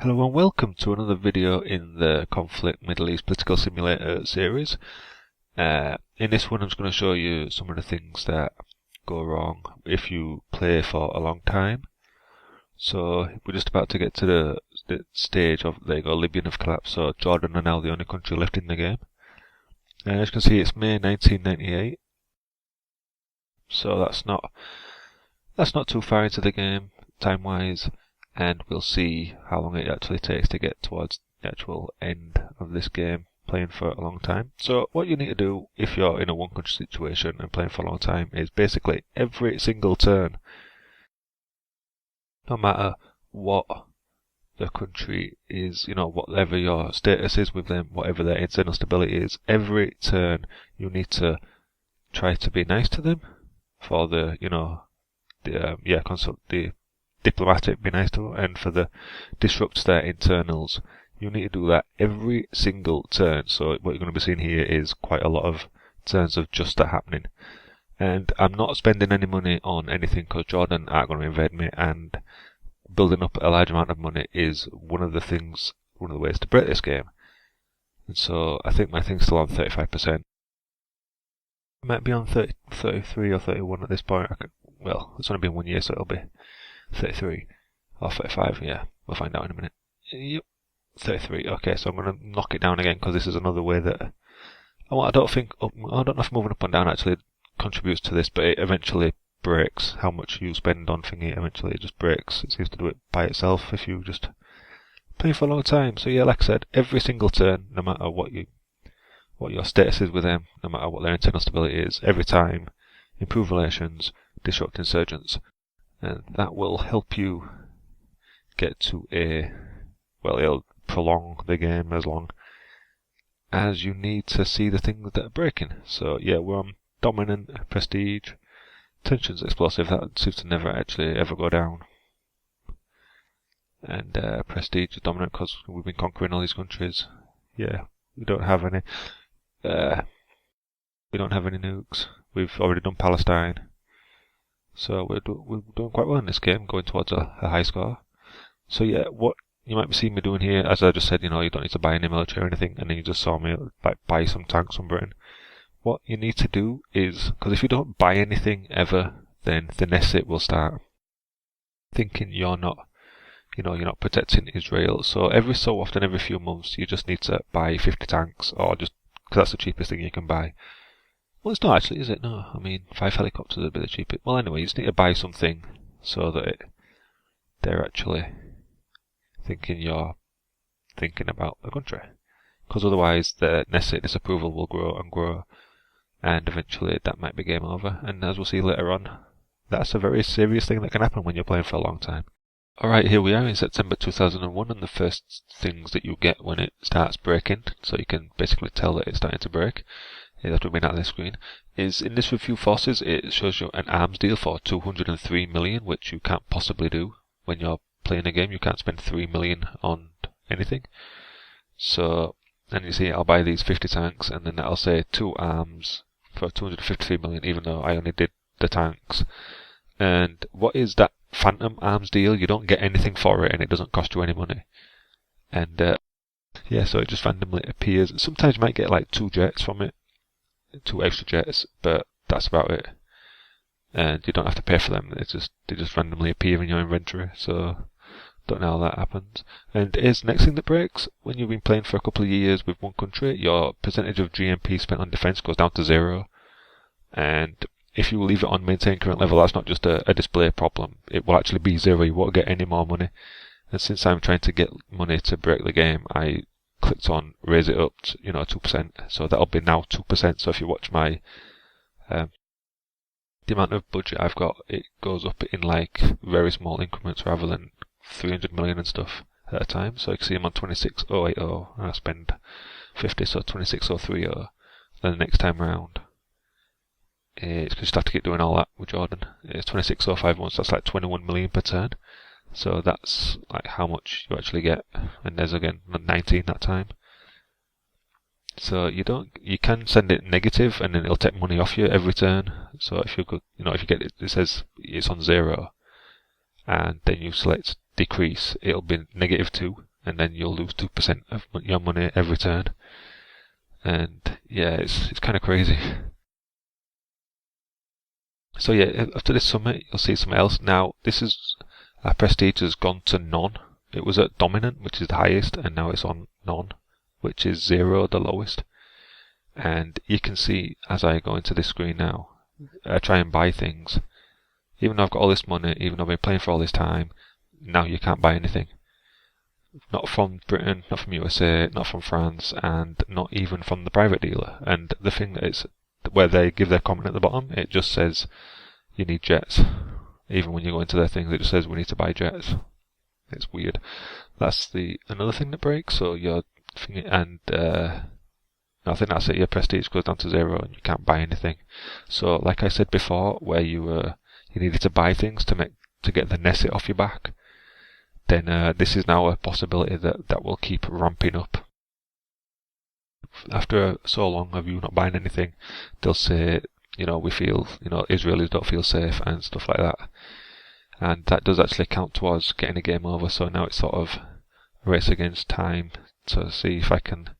Hello and welcome to another video in the Conflict Middle East Political Simulator series. In this one I'm just going to show you some of the things that go wrong if you play for a long time. So we're just about to get to the stage of, there you go, Libya have collapsed, so Jordan are now the only country left in the game. And as you can see, it's May 1998, so that's not too far into the game time-wise. And we'll see how long it actually takes to get towards the actual end of this game, playing for a long time. So what you need to do if you're in a one country situation and playing for a long time is basically every single turn, no matter what the country is, whatever your status is with them, whatever their internal stability is, every turn you need to try to be nice to them for the diplomatic, be nice to them, and for the disrupt their internals, you need to do that every single turn. So what you're going to be seeing here is quite a lot of turns of just that happening. And I'm not spending any money on anything because Jordan aren't going to invade me, and building up a large amount of money is one of the ways to break this game. And so I think my thing's still on 35%. It might be on 33 or 31 at this point. It's only been 1 year, so it'll be 33 or 35, yeah, we'll find out in a minute. Yep, 33. Okay, so I'm going to knock it down again because this is another way that I don't know if moving up and down actually contributes to this, but it eventually breaks how much you spend on thingy. Eventually it just breaks. It seems to do it by itself if you just play for a long time. So yeah, like I said, every single turn, no matter what your status is with them, no matter what their internal stability is, every time improve relations, disrupt insurgents. And that will help you get to it'll prolong the game as long as you need to see the things that are breaking. So yeah, we're on dominant, prestige, tensions, explosive. That seems to never actually ever go down. And prestige is dominant because we've been conquering all these countries. Yeah, we don't have any. We don't have any nukes. We've already done Palestine. So we're doing quite well in this game, going towards a high score. So yeah, what you might be seeing me doing here, as I just said, you don't need to buy any military or anything, and then you just saw me buy some tanks from Britain. What you need to do is, because if you don't buy anything ever, then the Knesset will start thinking you're not protecting Israel. So every so often, every few months, you just need to buy 50 tanks, or just, because that's the cheapest thing you can buy. Well, it's not actually, is it? No, 5 helicopters would be the cheapest. Well, anyway, you just need to buy something so that they're actually thinking you're thinking about the country. Because otherwise, the Knesset disapproval will grow and grow, and eventually that might be game over. And as we'll see later on, that's a very serious thing that can happen when you're playing for a long time. Alright, here we are in September 2001, and the first things that you get when it starts breaking, so you can basically tell that it's starting to break, that would be out of the screen, is in this review forces it shows you an arms deal for 203 million, which you can't possibly do when you're playing a game. You can't spend 3 million on anything. So, and you see I'll buy these 50 tanks, and then that'll say 2 arms for 253 million, even though I only did the tanks. And what is that phantom arms deal? You don't get anything for it, and it doesn't cost you any money. And yeah, so it just randomly appears. Sometimes you might get like 2 jets from it, 2 extra jets, but that's about it. And you don't have to pay for them. They just randomly appear in your inventory. So don't know how that happens. And here's the next thing that breaks. When you've been playing for a couple of years with one country, your percentage of GMP spent on defense goes down to 0. And if you leave it on maintain current level, that's not just a display problem. It will actually be 0. You won't get any more money. And since I'm trying to get money to break the game, I clicked on raise it up to 2%, so that'll be now 2%. So if you watch my the amount of budget I've got, it goes up in like very small increments rather than 300 million and stuff at a time. So you can see I'm on 26,080 and I spend 50, so 26,030. Then the next time round, it's just have to keep doing all that with Jordan. It's 26,051, so that's like 21 million per turn. So that's like how much you actually get, and there's again 19 that time. So you can send it negative, and then it'll take money off you every turn. So if you get it says it's on 0, and then you select decrease, it'll be -2, and then you'll lose 2% of your money every turn. And yeah, it's kind of crazy. So yeah, after this summit, you'll see something else. Now, this is our prestige has gone to none. It was at dominant, which is the highest, and now it's on none, which is 0, the lowest. And you can see as I go into this screen now, I try and buy things. Even though I've got all this money, even though I've been playing for all this time, now you can't buy anything. Not from Britain, not from USA, not from France, and not even from the private dealer. And the thing that it's where they give their comment at the bottom, it just says you need jets. Even when you go into their things, it just says we need to buy jets. It's weird. That's another thing that breaks. So your thing, and I think that's it. Your prestige goes down to 0, and you can't buy anything. So, like I said before, where you needed to buy things to get the Nesset off your back, then this is now a possibility that will keep ramping up. After so long of you not buying anything, they'll say, we feel, Israelis don't feel safe and stuff like that. And that does actually count towards getting a game over, so now it's sort of a race against time to see if I can,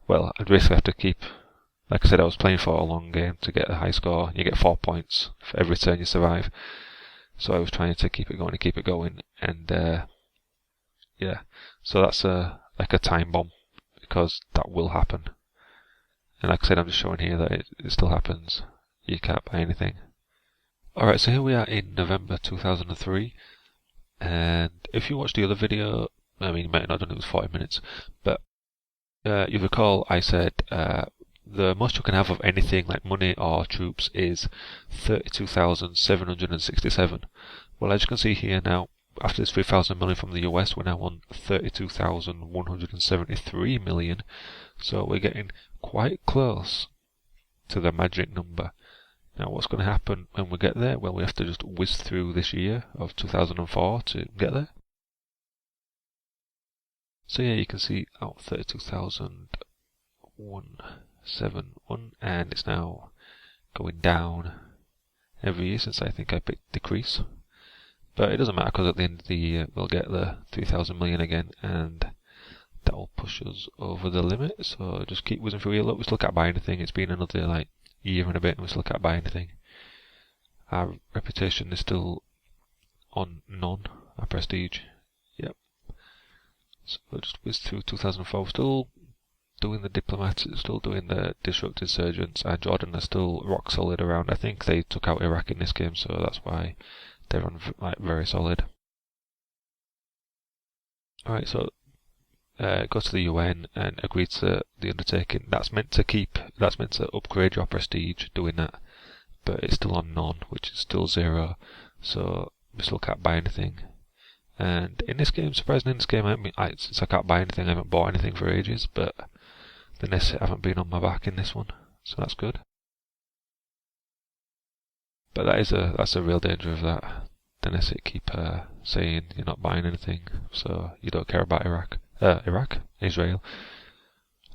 well, I'd basically have to keep, like I said, I was playing for a long game to get a high score. You get 4 points for every turn you survive. So I was trying to keep it going, and yeah, so that's like a time bomb, because that will happen. And like I said, I'm just showing here that it still happens. You can't buy anything. Alright, so here we are in November 2003, and if you watched the other video, I mean, you might not have done it, was 40 minutes, but you recall I said the most you can have of anything like money or troops is 32,767. Well, as you can see here now, after this 3,000 million from the US, we're now on 32,173 million. So we're getting quite close to the magic number. Now, what's going to happen when we get there? Well, we have to just whiz through this year of 2004 to get there. So yeah, you can see 32,171, and it's now going down every year since I think I picked decrease. But it doesn't matter, because at the end of the year we'll get the 3,000 million again, and that will push us over the limit. So just keep whizzing through here. Look, we still can't buy anything. It's been another year and a bit, and we still can't buy anything. Our reputation is still on none. Our prestige, yep. So we'll just whiz through 2004. We're still doing the diplomats, still doing the disrupt insurgents, and Jordan are still rock solid around. I think they took out Iraq in this game, so that's why they're on very solid. Alright, so go to the UN and agree to the undertaking. That's meant to upgrade your prestige doing that, but it's still on none, which is still 0, so we still can't buy anything. And in this game, surprisingly, since I can't buy anything, I haven't bought anything for ages, but the Nesset haven't been on my back in this one, so that's good. But that's a real danger of that. The Nesset keep saying you're not buying anything, so you don't care about Israel.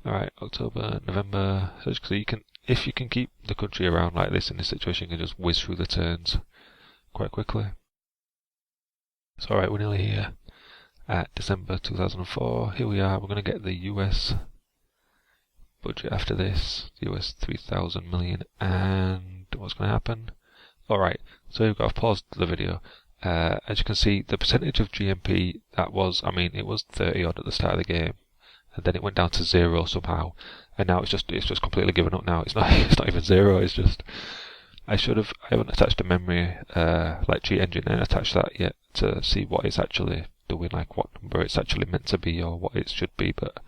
Alright, October, November. So if you can keep the country around like this in this situation, you can just whiz through the turns quite quickly. So alright, we're nearly here at December 2004. Here we are. We're going to get the US budget after this. The US 3,000 million. And what's going to happen? Alright, so here we go. I've paused the video. As you can see, the percentage of GMP it was 30 odd at the start of the game, and then it went down to 0 somehow, and now it's just completely given up now. It's not even 0. It's just I haven't attached a memory like cheat engine and attached that yet to see what it's actually doing, like what number it's actually meant to be or what it should be, but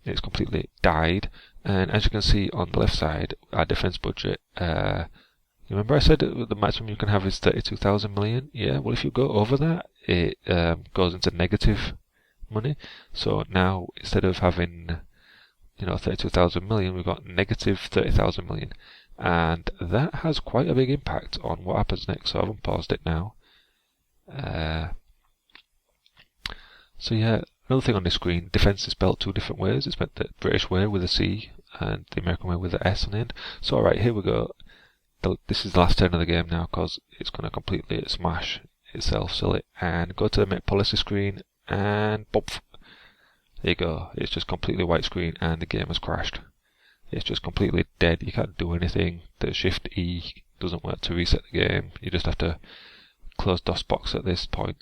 it's completely died. And as you can see on the left side, our defense budget. Remember I said the maximum you can have is 32,000 million? Yeah, well if you go over that, it goes into negative money. So now, instead of having 32,000 million, we've got negative 30,000 million. And that has quite a big impact on what happens next, so I haven't paused it now. So yeah, another thing on this screen, defence is spelled 2 different ways. It's spelled the British way with a C, and the American way with a S on the end. So alright, here we go. This is the last turn of the game now, because it's going to completely smash itself silly. And go to the make policy screen, and pop. There you go. It's just completely white screen and the game has crashed. It's just completely dead. You can't do anything. The Shift E doesn't work to reset the game. You just have to close DOSBox at this point.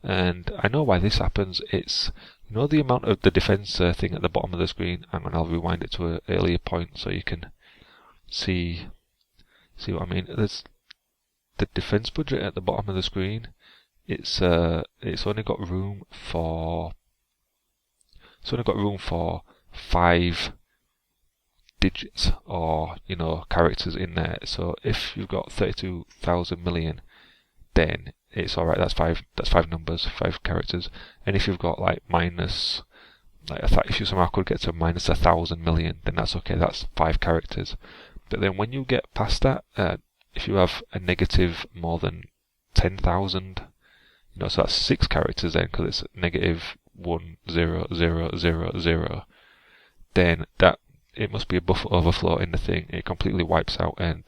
And I know why this happens. It's, you know, the amount of the defense thing at the bottom of the screen. I'll rewind it to an earlier point so you can see what I mean. There's the defense budget at the bottom of the screen. It's only got room for 5 digits or, you know, characters in there. So if you've got 32,000 million, then it's alright. That's five numbers, 5 characters. And if you've got like minus, like if you somehow could get to minus 1,000 million, then that's okay. That's 5 characters. But then when you get past that, if you have a negative more than 10,000, you know, so that's 6 characters then, because it's negative 1,0,0,0,0, then that it must be a buffer overflow in the thing. It completely wipes out and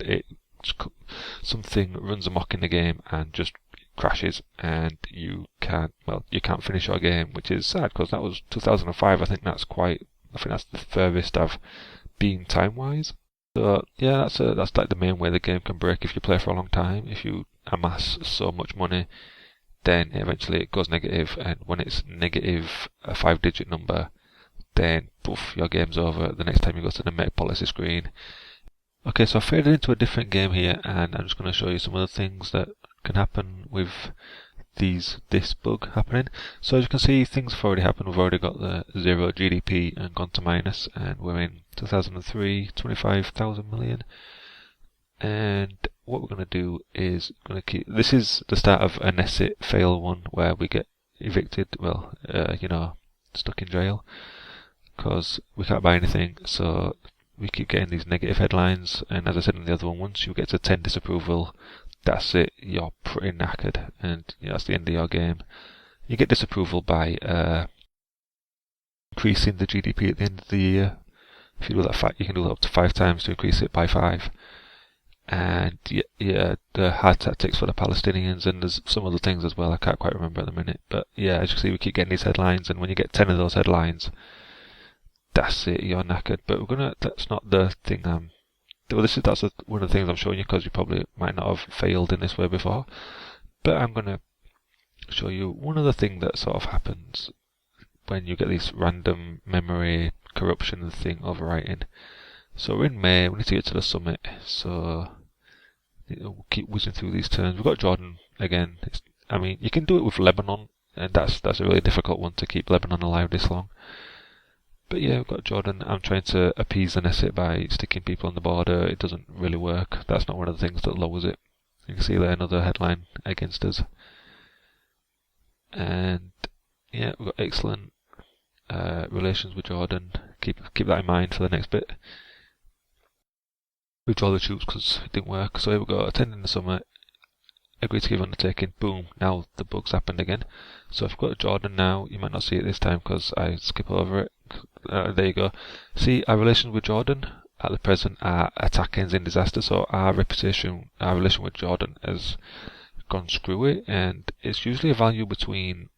something runs amok in the game and just crashes, and you can't finish your game, which is sad because that was 2005. I think that's the furthest I've been time wise. So yeah, that's like the main way the game can break if you play for a long time. If you amass so much money, then eventually it goes negative, and when it's negative a 5-digit number, then poof, your game's over the next time you go to the make policy screen. Okay, so I've faded into a different game here, and I'm just going to show you some of the things that can happen with this bug happening. So as you can see, things have already happened. We've already got the 0 GDP and gone to minus, and we're in 2003, 25,000 million. And what we're going to do is this is the start of a Nessit fail one where we get evicted, stuck in jail because we can't buy anything, so we keep getting these negative headlines. And as I said in the other one, once you get to 10 disapproval, that's it, you're pretty knackered, and that's the end of your game. You get disapproval by increasing the GDP at the end of the year. If you do that, you can do that up to 5 times to increase it by 5. And the hard tactics for the Palestinians, and there's some other things as well I can't quite remember at the minute. But yeah, as you can see, we keep getting these headlines, and when you get 10 of those headlines, that's it, you're knackered. But that's not the thing that's one of the things I'm showing you, because you probably might not have failed in this way before. But I'm going to show you one other thing that sort of happens when you get this random memory corruption thing overwriting. So we're in May, we need to get to the summit, so we'll keep whizzing through these turns. We've got Jordan again. You can do it with Lebanon, and that's a really difficult one to keep Lebanon alive this long. But yeah, we've got Jordan. I'm trying to appease the Nessit by sticking people on the border. It doesn't really work. That's not one of the things that lowers it. You can see there another headline against us. And yeah, we've got excellent relations with Jordan. Keep that in mind for the next bit. Withdraw the troops because it didn't work. So here we go, attending the summit, agree to give undertaking, boom, now the bug's happened again. So if we've got Jordan now, you might not see it this time because I skip over it. There you go. See, our relations with Jordan at the present are attack ends in disaster, so our relation with Jordan has gone screw it, and it's usually a value between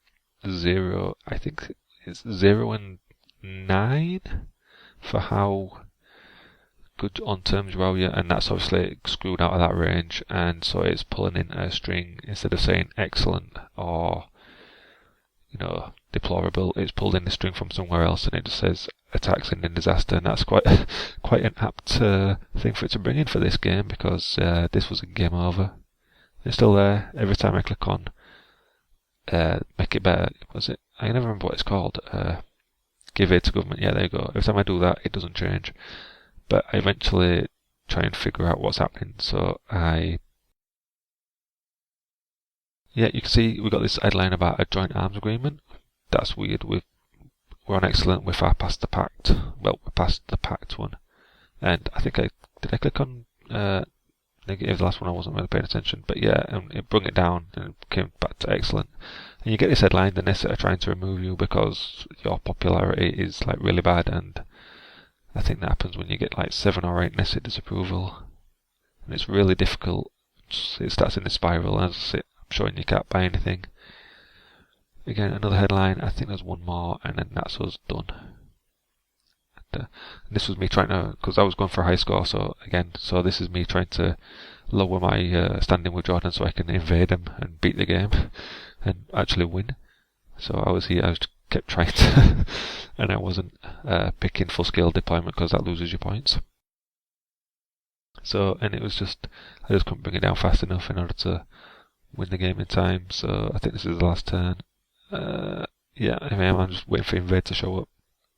0, I think it's 0 and 9 for how good on terms you are, and that's obviously screwed out of that range, and so it's pulling in a string instead of saying excellent or deplorable. It's pulled in the string from somewhere else, and it just says attacks end in disaster, and that's quite an apt thing for it to bring in for this game, because this was a game over. It's still there. Every time I click on make it better, I never remember what it's called. Give aid to government. Yeah, there you go. Every time I do that, it doesn't change. But I eventually try and figure out what's happening. So you can see we've got this headline about a joint arms agreement. That's weird. We're on excellent. We're far past the pact. Well, we're past the pact one. And I think did I click on negative? The last one I wasn't really paying attention. But yeah, and it brought it down and it came back to excellent. And you get this headline, the Nessit are trying to remove you because your popularity is like really bad, and I think that happens when you get like 7 or 8 Nessit disapproval, and it's really difficult. It starts in a spiral, as I'm showing you can't buy anything. Again, another headline. I think there's one more, and then that's us done. And this was me trying to, because I was going for a high score. So this is me trying to lower my standing with Jordan so I can invade him and beat the game and actually win. So I just kept trying to, and I wasn't picking full scale deployment because that loses your points. So, and it was just, I just couldn't bring it down fast enough in order to win the game in time. So I think this is the last turn. Yeah, anyway, I'm just waiting for invade to show up.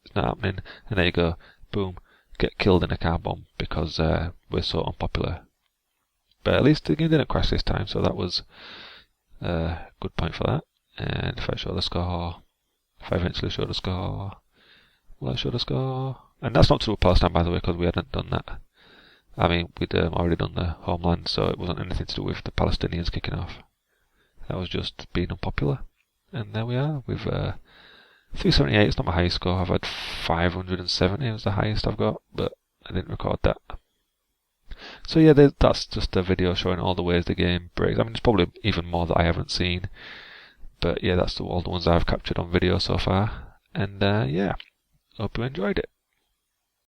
It's not happening, and there you go. Boom, get killed in a car bomb because we're so unpopular. But at least the game didn't crash this time, so that was a good point for that. And if I show the score, if I eventually show the score, will I show the score? And that's not to do with Palestine, by the way, because we hadn't done that. I mean, we'd already done the homeland, so it wasn't anything to do with the Palestinians kicking off. That was just being unpopular. And there we are, with 378, it's not my highest score. I've had 570, it was the highest I've got, but I didn't record that. So yeah, that's just a video showing all the ways the game breaks. I mean, there's probably even more that I haven't seen. But yeah, that's all the ones I've captured on video so far. And yeah, hope you enjoyed it.